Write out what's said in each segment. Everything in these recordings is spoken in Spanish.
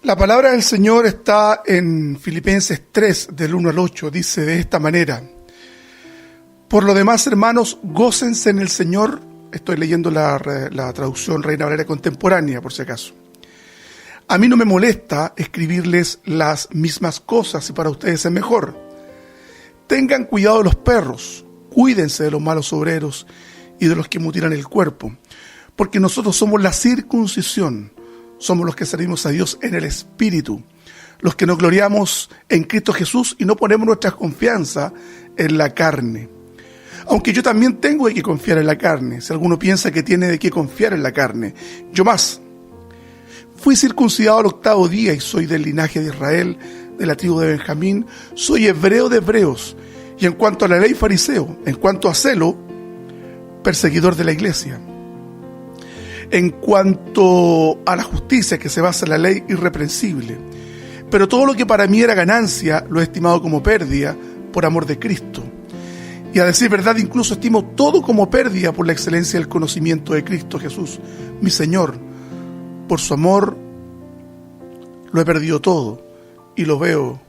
La palabra del Señor está en Filipenses 3, del 1 al 8. Dice de esta manera: por lo demás, hermanos, gócense en el Señor. Estoy leyendo la traducción Reina Valera contemporánea, por si acaso. A mí no me molesta escribirles las mismas cosas si para ustedes es mejor. Tengan cuidado de los perros, cuídense de los malos obreros y de los que mutilan el cuerpo, porque nosotros somos la circuncisión, somos los que servimos a Dios en el Espíritu, los que nos gloriamos en Cristo Jesús y no ponemos nuestra confianza en la carne. Aunque yo también tengo de qué confiar en la carne, si alguno piensa que tiene de qué confiar en la carne, yo más. Fui circuncidado al 8º día y soy del linaje de Israel, de la tribu de Benjamín, soy hebreo de hebreos, y en cuanto a la ley fariseo, en cuanto a celo, perseguidor de la iglesia. En cuanto a la justicia que se basa en la ley, irreprensible. Pero todo lo que para mí era ganancia, lo he estimado como pérdida por amor de Cristo. Y a decir verdad, incluso estimo todo como pérdida por la excelencia del conocimiento de Cristo Jesús, mi Señor. Por su amor lo he perdido todo y lo veo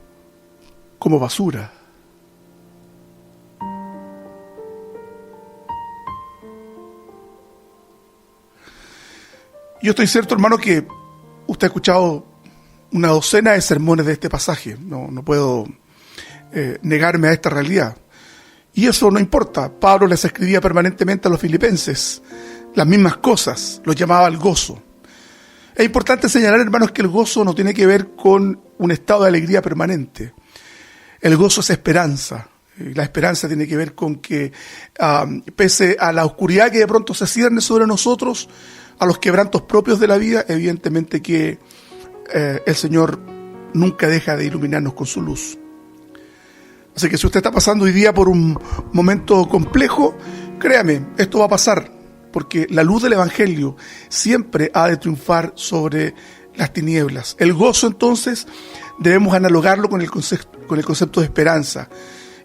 como basura. Yo estoy cierto, hermano, que usted ha escuchado una docena de sermones de este pasaje. No puedo negarme a esta realidad. Y eso no importa. Pablo les escribía permanentemente a los filipenses las mismas cosas, los llamaba al gozo. Es importante señalar, hermanos, que el gozo no tiene que ver con un estado de alegría permanente. El gozo es esperanza. La esperanza tiene que ver con que, pese a la oscuridad que de pronto se cierne sobre nosotros, a los quebrantos propios de la vida, evidentemente que el Señor nunca deja de iluminarnos con su luz. Así que si usted está pasando hoy día por un momento complejo, créame, esto va a pasar, porque la luz del Evangelio siempre ha de triunfar sobre las tinieblas. El gozo, entonces, debemos analogarlo con el concepto de esperanza.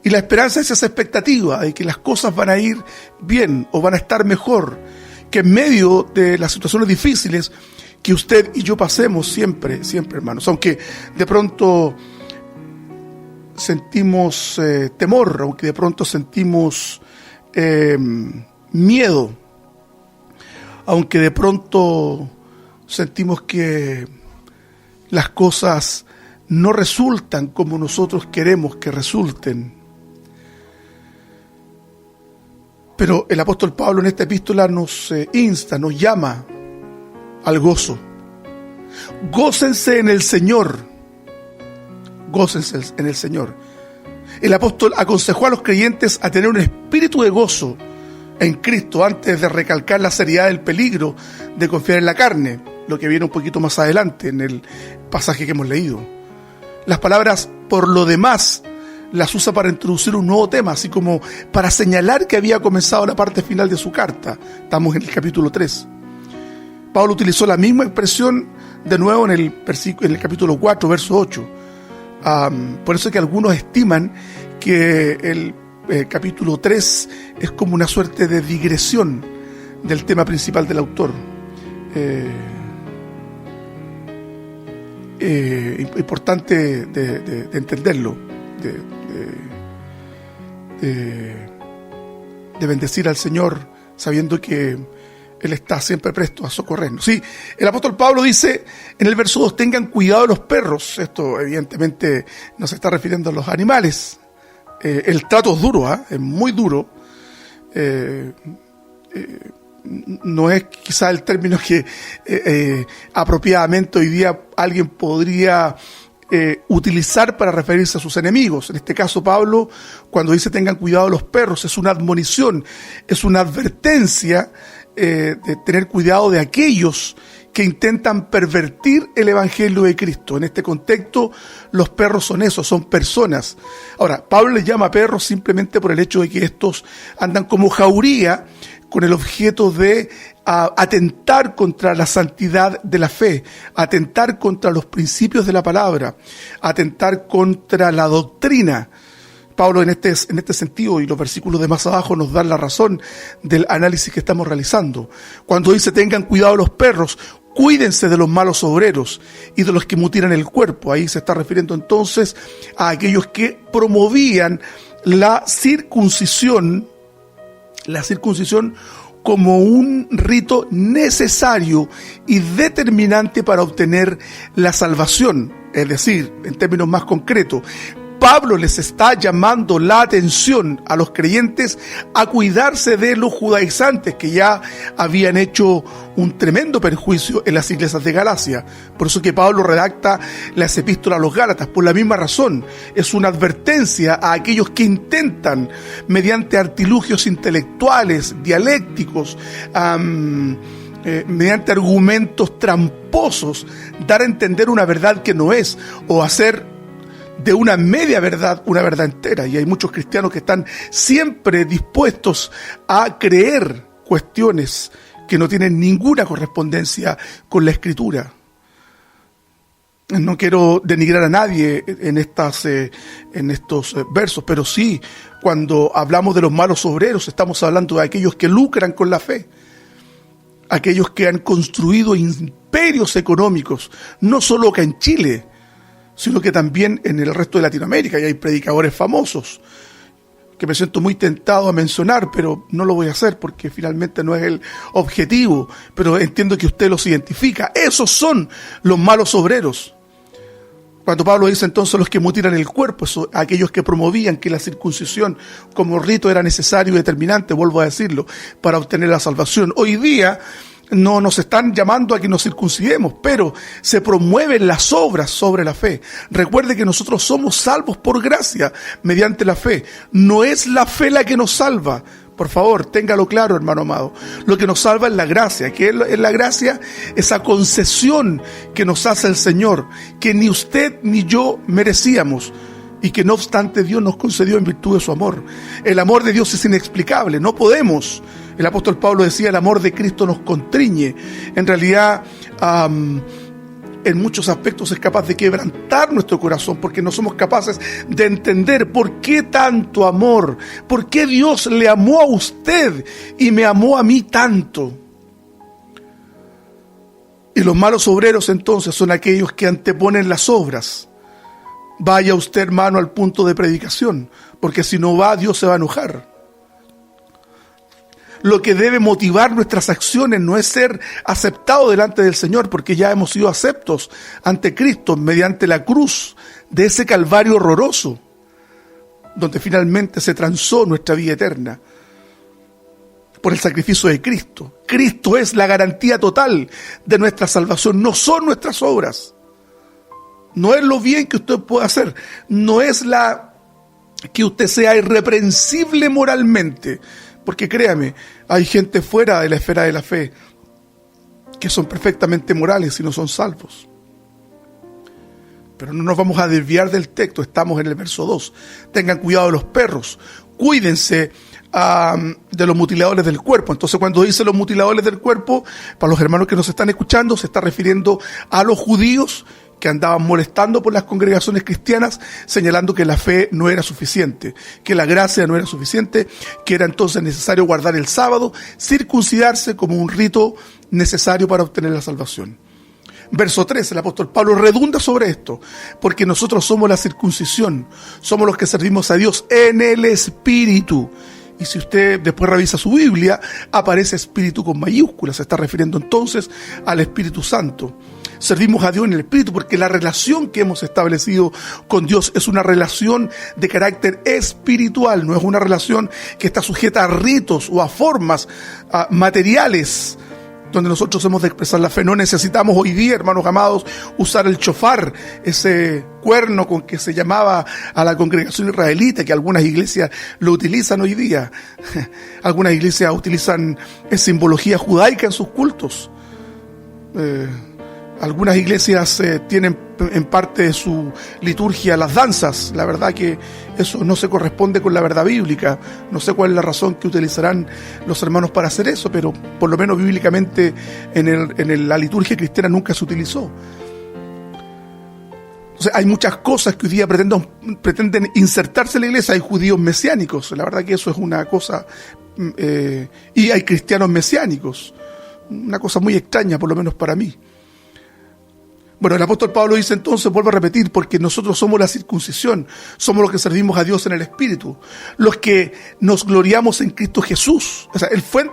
Y la esperanza es esa expectativa de que las cosas van a ir bien o van a estar mejor, que en medio de las situaciones difíciles que usted y yo pasemos siempre, hermanos, aunque de pronto sentimos temor, aunque de pronto sentimos miedo, aunque de pronto sentimos que las cosas no resultan como nosotros queremos que resulten. Pero el apóstol Pablo en esta epístola nos insta, nos llama al gozo. Gócense en el Señor. Gócense en el Señor. El apóstol aconsejó a los creyentes a tener un espíritu de gozo en Cristo antes de recalcar la seriedad del peligro de confiar en la carne, lo que viene un poquito más adelante en el pasaje que hemos leído. Las palabras por lo demás las usa para introducir un nuevo tema, así como para señalar que había comenzado la parte final de su carta. Estamos en el capítulo 3. Pablo utilizó la misma expresión de nuevo en el capítulo 4, verso 8. Por eso es que algunos estiman que el capítulo 3 es como una suerte de digresión del tema principal del autor. Importante de entenderlo, de bendecir al Señor sabiendo que Él está siempre presto a socorrernos. Sí, el apóstol Pablo dice en el verso 2, tengan cuidado de los perros. Esto evidentemente no se está refiriendo a los animales. El trato es duro, es muy duro. No es quizá el término que apropiadamente hoy día alguien podría utilizar para referirse a sus enemigos. En este caso, Pablo, cuando dice tengan cuidado de los perros, es una admonición, es una advertencia de tener cuidado de aquellos que intentan pervertir el Evangelio de Cristo. En este contexto, los perros son eso, son personas. Ahora, Pablo les llama perros simplemente por el hecho de que estos andan como jauría con el objeto de atentar contra la santidad de la fe, atentar contra los principios de la palabra, atentar contra la doctrina. Pablo en este sentido, y los versículos de más abajo nos dan la razón del análisis que estamos realizando. Cuando dice tengan cuidado los perros, Cuídense de los malos obreros y de los que mutilan el cuerpo. Ahí se está refiriendo entonces a aquellos que promovían la circuncisión como un rito necesario y determinante para obtener la salvación. Es decir, en términos más concretos, Pablo les está llamando la atención a los creyentes a cuidarse de los judaizantes que ya habían hecho un tremendo perjuicio en las iglesias de Galacia. Por eso que Pablo redacta las epístolas a los Gálatas, por la misma razón. Es una advertencia a aquellos que intentan, mediante artilugios intelectuales, dialécticos, mediante argumentos tramposos, dar a entender una verdad que no es, o hacer de una media verdad una verdad entera. Y hay muchos cristianos que están siempre dispuestos a creer cuestiones que no tienen ninguna correspondencia con la Escritura. No quiero denigrar a nadie en estos versos, pero sí, cuando hablamos de los malos obreros, estamos hablando de aquellos que lucran con la fe, aquellos que han construido imperios económicos, no solo acá en Chile, sino que también en el resto de Latinoamérica. Y hay predicadores famosos que me siento muy tentado a mencionar, pero no lo voy a hacer porque finalmente no es el objetivo, pero entiendo que usted los identifica. Esos son los malos obreros. Cuando Pablo dice entonces los que mutilan el cuerpo, aquellos que promovían que la circuncisión como rito era necesario y determinante, vuelvo a decirlo, para obtener la salvación. Hoy día no nos están llamando a que nos circuncidemos, pero se promueven las obras sobre la fe. Recuerde que nosotros somos salvos por gracia, mediante la fe. No es la fe la que nos salva. Por favor, téngalo claro, hermano amado. Lo que nos salva es la gracia. ¿Qué es la gracia? Esa concesión que nos hace el Señor, que ni usted ni yo merecíamos, y que no obstante Dios nos concedió en virtud de su amor. El amor de Dios es inexplicable, no podemos. El apóstol Pablo decía, el amor de Cristo nos constriñe. En realidad, en muchos aspectos es capaz de quebrantar nuestro corazón, porque no somos capaces de entender por qué tanto amor, por qué Dios le amó a usted y me amó a mí tanto. Y los malos obreros entonces son aquellos que anteponen las obras. Vaya usted, hermano, al punto de predicación, porque si no va, Dios se va a enojar. Lo que debe motivar nuestras acciones no es ser aceptado delante del Señor, porque ya hemos sido aceptos ante Cristo mediante la cruz de ese Calvario horroroso, donde finalmente se transó nuestra vida eterna por el sacrificio de Cristo. Cristo es la garantía total de nuestra salvación, no son nuestras obras. No es lo bien que usted pueda hacer, no es que usted sea irreprensible moralmente, porque créame, hay gente fuera de la esfera de la fe que son perfectamente morales y no son salvos. Pero no nos vamos a desviar del texto, estamos en el verso 2. Tengan cuidado de los perros, cuídense de los mutiladores del cuerpo. Entonces, cuando dice los mutiladores del cuerpo, para los hermanos que nos están escuchando, se está refiriendo a los judíos que andaban molestando por las congregaciones cristianas, señalando que la fe no era suficiente, que la gracia no era suficiente, que era entonces necesario guardar el sábado, circuncidarse como un rito necesario para obtener la salvación. Verso 3, el apóstol Pablo redunda sobre esto, porque nosotros somos la circuncisión, somos los que servimos a Dios en el Espíritu. Y si usted después revisa su Biblia, aparece Espíritu con mayúsculas, se está refiriendo entonces al Espíritu Santo. Servimos a Dios en el Espíritu porque la relación que hemos establecido con Dios es una relación de carácter espiritual, no es una relación que está sujeta a ritos o a formas materiales donde nosotros hemos de expresar la fe. No necesitamos hoy día, hermanos amados, usar el shofar, ese cuerno con que se llamaba a la congregación israelita, que algunas iglesias lo utilizan hoy día. Algunas iglesias utilizan simbología judaica en sus cultos. Algunas iglesias tienen en parte de su liturgia las danzas. La verdad que eso no se corresponde con la verdad bíblica. No sé cuál es la razón que utilizarán los hermanos para hacer eso, pero por lo menos bíblicamente en la liturgia cristiana nunca se utilizó. Entonces, hay muchas cosas que hoy día pretenden insertarse en la iglesia. Hay judíos mesiánicos, la verdad que eso es una cosa, y hay cristianos mesiánicos. una cosa muy extraña, por lo menos para mí. Bueno, el apóstol Pablo dice entonces, vuelvo a repetir, porque nosotros somos la circuncisión, somos los que servimos a Dios en el Espíritu, los que nos gloriamos en Cristo Jesús. O sea,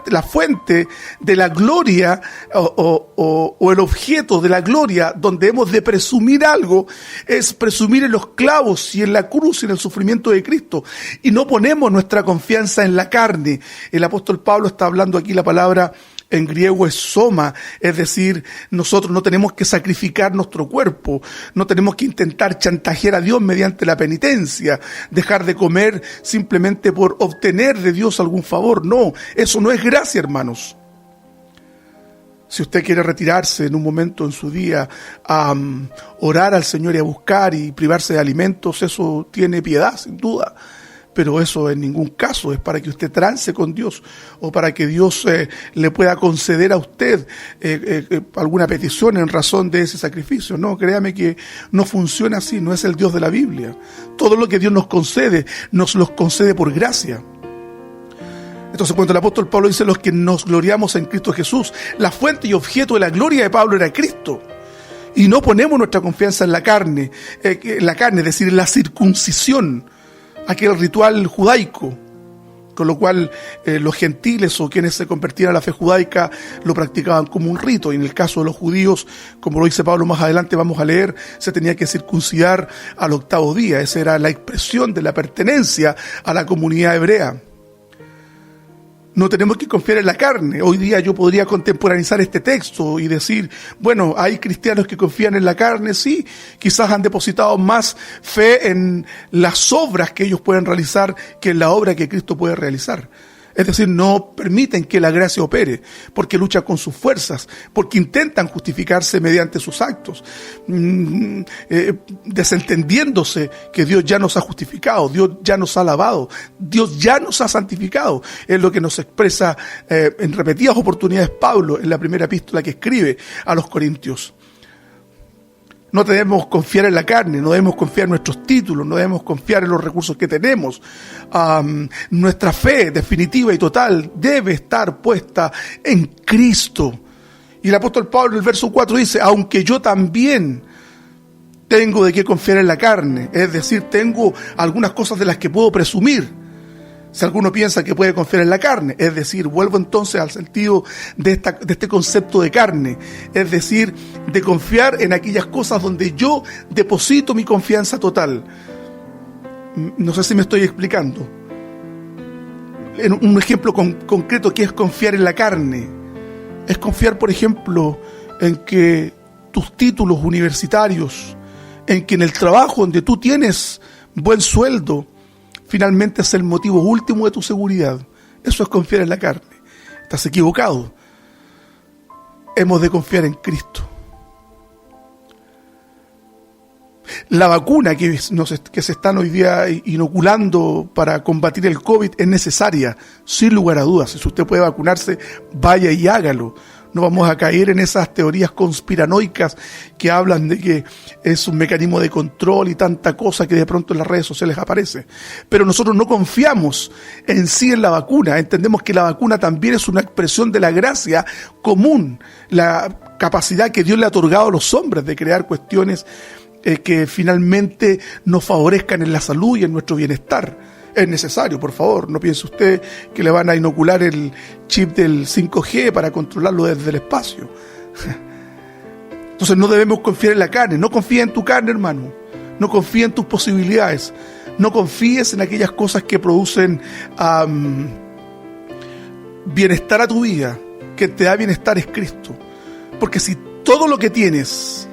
la fuente de la gloria o el objeto de la gloria donde hemos de presumir algo es presumir en los clavos y en la cruz y en el sufrimiento de Cristo. Y no ponemos nuestra confianza en la carne. El apóstol Pablo está hablando aquí la palabra en griego es soma, es decir, nosotros no tenemos que sacrificar nuestro cuerpo, no tenemos que intentar chantajear a Dios mediante la penitencia, dejar de comer simplemente por obtener de Dios algún favor. No, eso no es gracia, hermanos. Si usted quiere retirarse en un momento en su día a orar al Señor y a buscar y privarse de alimentos, eso tiene piedad, sin duda. Pero eso en ningún caso es para que usted trance con Dios o para que Dios le pueda conceder a usted alguna petición en razón de ese sacrificio. No, créame que no funciona así, no es el Dios de la Biblia. Todo lo que Dios nos los concede por gracia. Entonces, cuando el apóstol Pablo dice los que nos gloriamos en Cristo Jesús, la fuente y objeto de la gloria de Pablo era Cristo. Y no ponemos nuestra confianza en la carne, es decir, en la circuncisión, aquel ritual judaico, con lo cual los gentiles o quienes se convertían a la fe judaica lo practicaban como un rito. Y en el caso de los judíos, como lo dice Pablo más adelante, vamos a leer, se tenía que circuncidar al 8º día. Esa era la expresión de la pertenencia a la comunidad hebrea. No tenemos que confiar en la carne. Hoy día yo podría contemporaneizar este texto y decir, bueno, hay cristianos que confían en la carne, sí, quizás han depositado más fe en las obras que ellos pueden realizar que en la obra que Cristo puede realizar. Es decir, no permiten que la gracia opere, porque luchan con sus fuerzas, porque intentan justificarse mediante sus actos, desentendiéndose que Dios ya nos ha justificado, Dios ya nos ha lavado, Dios ya nos ha santificado. Es lo que nos expresa en repetidas oportunidades Pablo en la primera epístola que escribe a los Corintios. No debemos confiar en la carne, no debemos confiar en nuestros títulos, no debemos confiar en los recursos que tenemos. Nuestra fe definitiva y total debe estar puesta en Cristo. Y el apóstol Pablo en el verso 4 dice, aunque yo también tengo de qué confiar en la carne, es decir, tengo algunas cosas de las que puedo presumir. Si alguno piensa que puede confiar en la carne, es decir, vuelvo entonces al sentido de este concepto de carne, es decir, de confiar en aquellas cosas donde yo deposito mi confianza total. No sé si me estoy explicando. En un ejemplo concreto, ¿qué es confiar en la carne? Es confiar, por ejemplo, en que tus títulos universitarios, en que en el trabajo donde tú tienes buen sueldo, finalmente es el motivo último de tu seguridad. Eso es confiar en la carne. Estás equivocado. Hemos de confiar en Cristo. La vacuna que se están hoy día inoculando para combatir el COVID es necesaria, sin lugar a dudas. Si usted puede vacunarse, vaya y hágalo. No vamos a caer en esas teorías conspiranoicas que hablan de que es un mecanismo de control y tanta cosa que de pronto en las redes sociales aparece. Pero nosotros no confiamos en sí en la vacuna. Entendemos que la vacuna también es una expresión de la gracia común, la capacidad que Dios le ha otorgado a los hombres de crear cuestiones que finalmente nos favorezcan en la salud y en nuestro bienestar. Es necesario, por favor, no piense usted que le van a inocular el chip del 5G para controlarlo desde el espacio. Entonces no debemos confiar en la carne. No confíes en tu carne, hermano. No confíes en tus posibilidades. No confíes en aquellas cosas que producen bienestar a tu vida. Que te da bienestar es Cristo. Porque si todo lo que tienes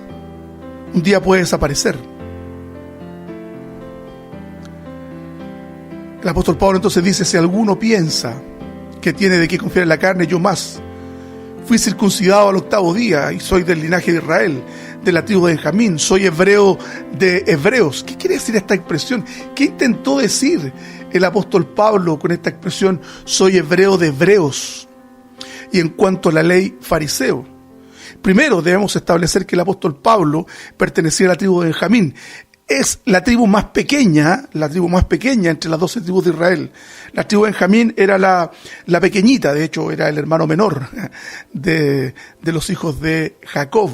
un día puede desaparecer. El apóstol Pablo entonces dice, si alguno piensa que tiene de qué confiar en la carne, yo más. Fui circuncidado al 8º día y soy del linaje de Israel, de la tribu de Benjamín, soy hebreo de hebreos. ¿Qué quiere decir esta expresión? ¿Qué intentó decir el apóstol Pablo con esta expresión, soy hebreo de hebreos? Y en cuanto a la ley, fariseo. Primero debemos establecer que el apóstol Pablo pertenecía a la tribu de Benjamín. es la tribu más pequeña entre las 12 tribus de Israel. La tribu de Benjamín era la pequeñita, de hecho era el hermano menor de los hijos de Jacob.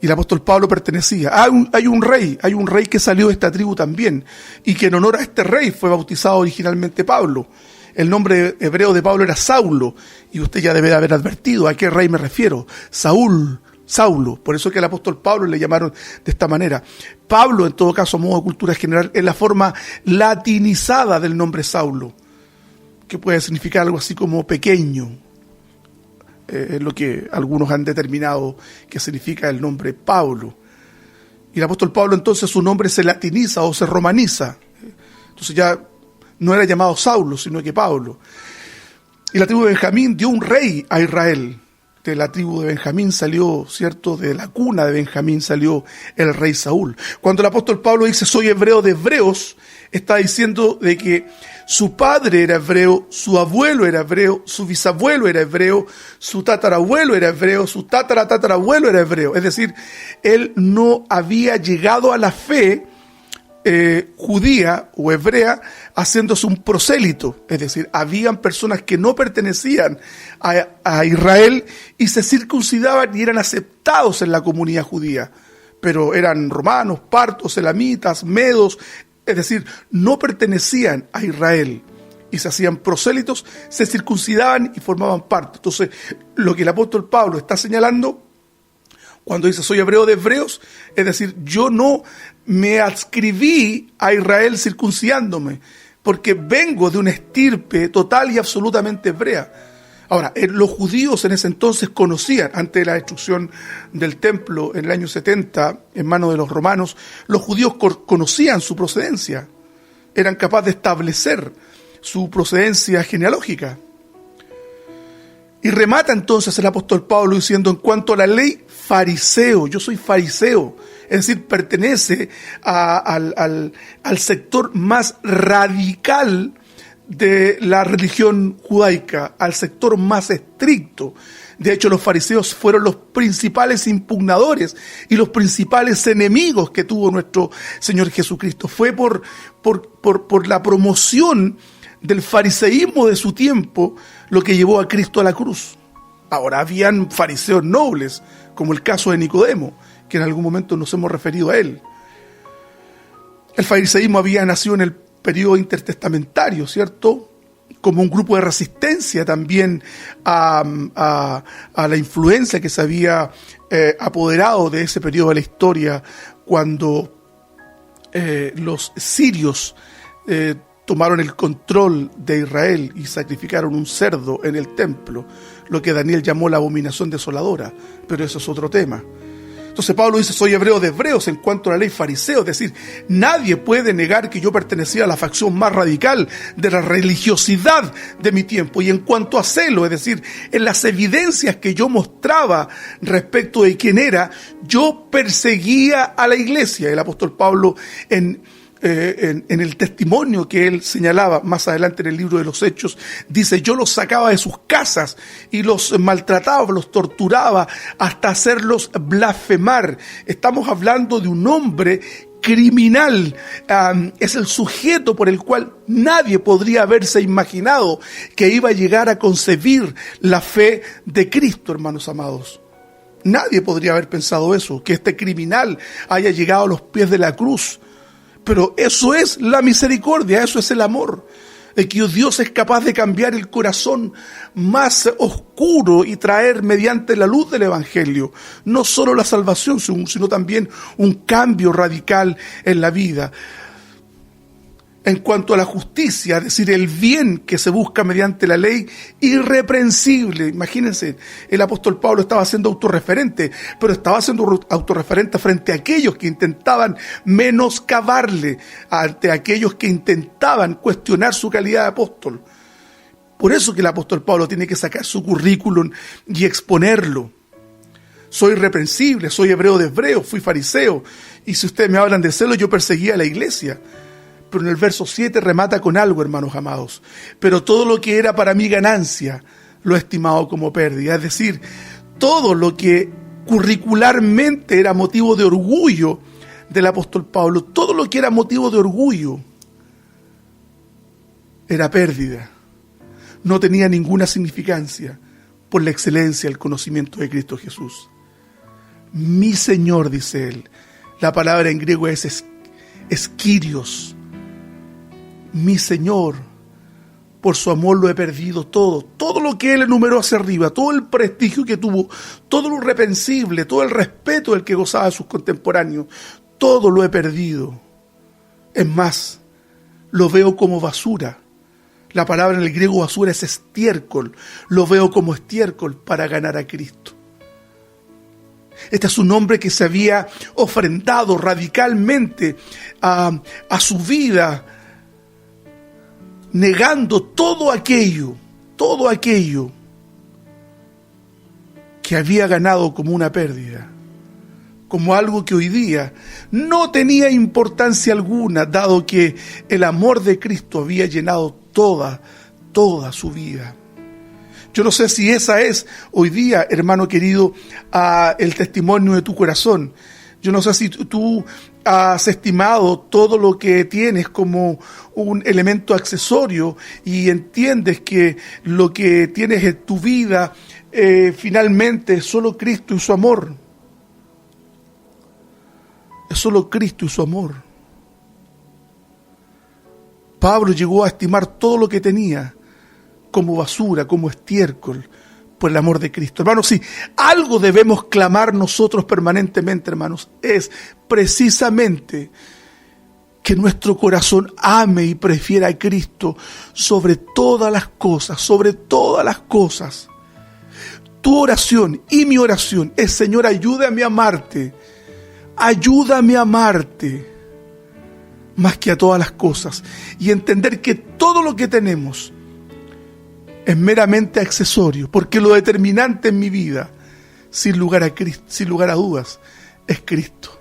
Y el apóstol Pablo pertenecía. Hay un rey que salió de esta tribu también, y que en honor a este rey fue bautizado originalmente Pablo. El nombre hebreo de Pablo era Saulo, y usted ya debe de haber advertido a qué rey me refiero. Saulo, por eso que al apóstol Pablo le llamaron de esta manera. Pablo, en todo caso, a modo de cultura general, es la forma latinizada del nombre Saulo, que puede significar algo así como pequeño. Es lo que algunos han determinado que significa el nombre Pablo. Y el apóstol Pablo, entonces, su nombre se latiniza o se romaniza. Entonces ya no era llamado Saulo, sino que Pablo. Y la tribu de Benjamín dio un rey a Israel. De la tribu de Benjamín salió, ¿cierto? De la cuna de Benjamín salió el rey Saúl. Cuando el apóstol Pablo dice soy hebreo de hebreos, está diciendo de que su padre era hebreo, su abuelo era hebreo, su bisabuelo era hebreo, su tatarabuelo era hebreo, su tatarabuelo era hebreo. Es decir, él no había llegado a la fe judía o hebrea haciéndose un prosélito, es decir, habían personas que no pertenecían a Israel y se circuncidaban y eran aceptados en la comunidad judía, pero eran romanos, partos, elamitas, medos, es decir, no pertenecían a Israel y se hacían prosélitos, se circuncidaban y formaban parte. Entonces, lo que el apóstol Pablo está señalando cuando dice soy hebreo de hebreos, es decir, yo no me adscribí a Israel circuncidándome, porque vengo de una estirpe total y absolutamente hebrea. Ahora, los judíos en ese entonces conocían, antes de la destrucción del templo en el año 70, en manos de los romanos, los judíos conocían su procedencia, eran capaces de establecer su procedencia genealógica. Y remata entonces el apóstol Pablo diciendo, en cuanto a la ley, fariseo, yo soy fariseo, es decir, pertenece al sector más radical de la religión judaica, al sector más estricto. De hecho, los fariseos fueron los principales impugnadores y los principales enemigos que tuvo nuestro Señor Jesucristo. Fue por la promoción del fariseísmo de su tiempo lo que llevó a Cristo a la cruz. Ahora, habían fariseos nobles, como el caso de Nicodemo, que en algún momento nos hemos referido a él. El fariseísmo había nacido en el periodo intertestamentario, ¿cierto? Como un grupo de resistencia también a la influencia que se había apoderado de ese periodo de la historia, cuando los sirios tomaron el control de Israel y sacrificaron un cerdo en el templo, lo que Daniel llamó la abominación desoladora, pero eso es otro tema. Entonces Pablo dice, soy hebreo de hebreos en cuanto a la ley fariseo, es decir, nadie puede negar que yo pertenecía a la facción más radical de la religiosidad de mi tiempo. Y en cuanto a celo, es decir, en las evidencias que yo mostraba respecto de quién era, yo perseguía a la iglesia. El apóstol Pablo en el testimonio que él señalaba más adelante en el libro de los Hechos, dice, yo los sacaba de sus casas y los maltrataba, los torturaba hasta hacerlos blasfemar. Estamos hablando de un hombre criminal, es el sujeto por el cual nadie podría haberse imaginado que iba a llegar a concebir la fe de Cristo, hermanos amados. Nadie podría haber pensado eso, que este criminal haya llegado a los pies de la cruz. Pero eso es la misericordia, eso es el amor, de que Dios es capaz de cambiar el corazón más oscuro y traer mediante la luz del Evangelio no solo la salvación, sino también un cambio radical en la vida. En cuanto a la justicia, es decir, el bien que se busca mediante la ley, irreprensible. Imagínense, el apóstol Pablo estaba siendo autorreferente, pero estaba siendo autorreferente frente a aquellos que intentaban menoscabarle, ante aquellos que intentaban cuestionar su calidad de apóstol. Por eso que el apóstol Pablo tiene que sacar su currículum y exponerlo. Soy irreprensible, soy hebreo de hebreos, fui fariseo, y si ustedes me hablan de celo, yo perseguía a la iglesia. Pero en el verso 7 remata con algo, hermanos amados. Pero todo lo que era para mí ganancia, lo he estimado como pérdida. Es decir, todo lo que curricularmente era motivo de orgullo del apóstol Pablo. Todo lo que era motivo de orgullo era pérdida. No tenía ninguna significancia por la excelencia, el conocimiento de Cristo Jesús. Mi Señor, dice él. La palabra en griego es Kyrios. Mi Señor, por su amor lo he perdido todo. Todo lo que él enumeró hacia arriba, todo el prestigio que tuvo, todo lo irreprensible, todo el respeto del que gozaba de sus contemporáneos, todo lo he perdido. Es más, lo veo como basura. La palabra en el griego basura es estiércol. Lo veo como estiércol para ganar a Cristo. Este es un hombre que se había ofrendado radicalmente a su vida, negando todo aquello que había ganado como una pérdida, como algo que hoy día no tenía importancia alguna, dado que el amor de Cristo había llenado toda su vida. Yo no sé si esa es hoy día, hermano querido, el testimonio de tu corazón. Yo no sé si tú has estimado todo lo que tienes como un elemento accesorio y entiendes que lo que tienes en tu vida finalmente es solo Cristo y su amor. Es solo Cristo y su amor. Pablo llegó a estimar todo lo que tenía como basura, como estiércol, por el amor de Cristo. Hermanos, si algo debemos clamar nosotros permanentemente, hermanos, es precisamente que nuestro corazón ame y prefiera a Cristo sobre todas las cosas, sobre todas las cosas. Tu oración y mi oración es: Señor, ayúdame a amarte más que a todas las cosas, y entender que todo lo que tenemos es meramente accesorio, porque lo determinante en mi vida, sin lugar a dudas, es Cristo.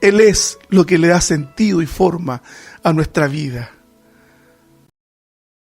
Él es lo que le da sentido y forma a nuestra vida.